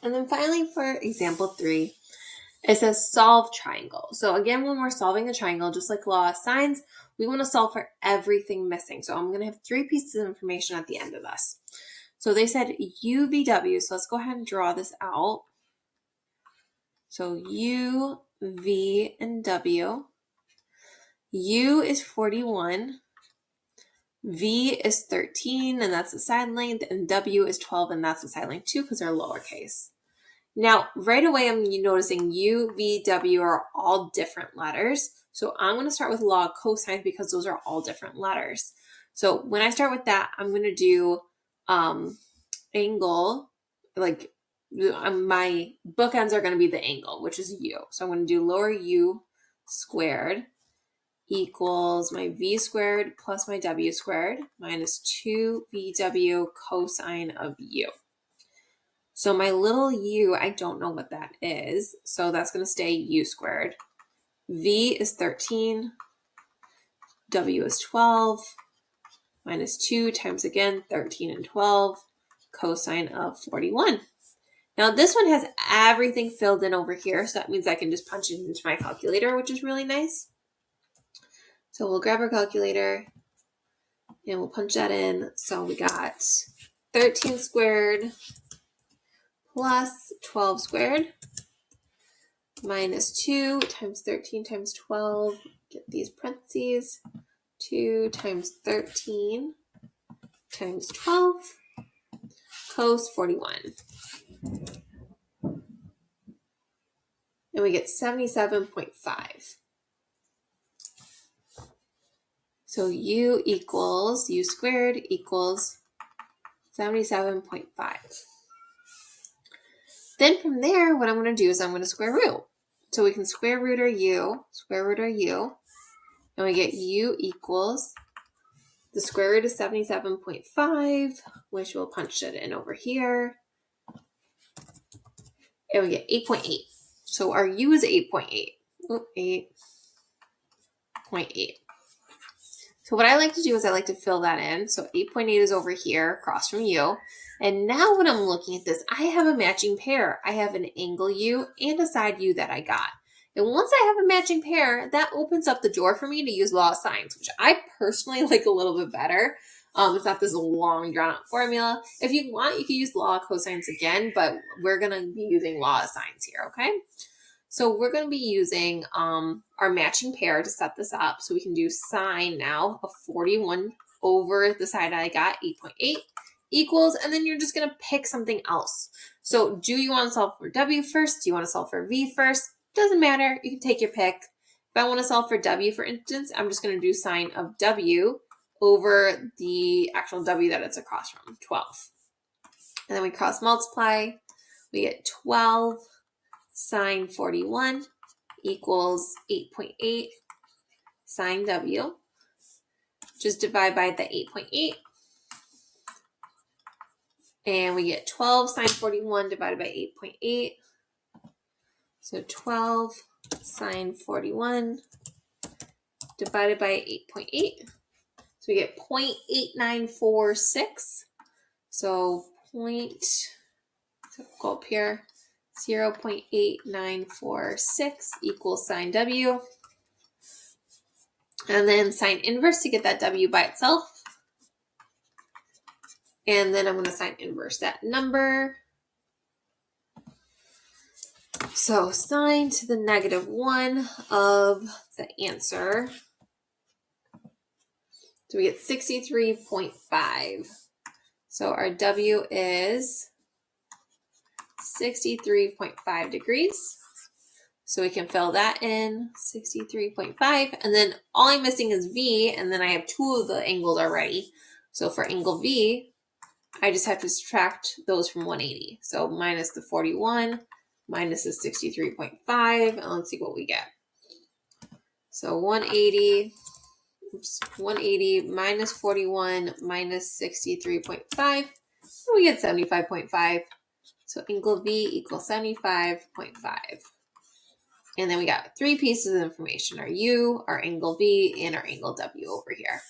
And then finally for example 3, it says solve triangle. So again, when we're solving a triangle, just like law of sines, we want to solve for everything missing. So I'm going to have 3 pieces of information at the end of this. So they said UVW. So let's go ahead and draw this out. So U, V, and W. U is 41. V is 13, and that's the side length, and W is 12, and that's the side length too, because they're lowercase. Now, right away, I'm noticing U, V, W are all different letters. So I'm going to start with law of cosines because those are all different letters. So when I start with that, I'm going to do angle, like my bookends are going to be the angle, which is U. So I'm going to do lower U squared equals my V squared plus my W squared minus 2VW cosine of U. So my little u, I don't know what that is. So that's going to stay U squared. V is 13. W is 12. Minus 2 times again, 13 and 12. Cosine of 41. Now this one has everything filled in over here. So that means I can just punch it into my calculator, which is really nice. So we'll grab our calculator and we'll punch that in. So we got 13 squared plus 12 squared minus 2 times 13 times 12. Get these parentheses. 2 times 13 times 12 cos 41. And we get 77.5. So U squared equals 77.5. Then from there, what I'm going to do is I'm going to square root. So we can square root our U, and we get U equals the square root of 77.5, which we'll punch it in over here. And we get 8.8. So our U is 8.8. 8.8. So what I like to do is I like to fill that in. So 8.8 is over here across from U. And now when I'm looking at this, I have a matching pair. I have an angle U and a side U that I got. And once I have a matching pair, that opens up the door for me to use law of sines, which I personally like a little bit better. It's not this long drawn out formula. If you want, you can use law of cosines again, but we're going to be using law of sines here, okay? So we're going to be using our matching pair to set this up. So we can do sine now of 41 over the side I got, 8.8 equals, and then you're just going to pick something else. So do you want to solve for W first? Do you want to solve for V first? Doesn't matter. You can take your pick. If I want to solve for W, for instance, I'm just going to do sine of W over the actual W that it's across from, 12. And then we cross multiply. We get 12 sine 41 equals 8.8 sine W. Just divide by the 8.8. And we get 12 sine 41 divided by 8.8. So 12 sine 41 divided by 8.8. So we get 0.8946. So go up here, 0.8946 equals sine W. And then sine inverse to get that W by itself. And then I'm going to sine inverse that number. So sine to the -1 of the answer. So we get 63.5. So our W is 63.5 degrees. So we can fill that in, 63.5. And then all I'm missing is V, and then I have 2 of the angles already. So for angle V, I just have to subtract those from 180. So minus the 41, minus the 63.5, and let's see what we get. So 180 minus 41 minus 63.5, and we get 75.5. So angle V equals 75.5. And then we got 3 pieces of information, our U, our angle V, and our angle W over here.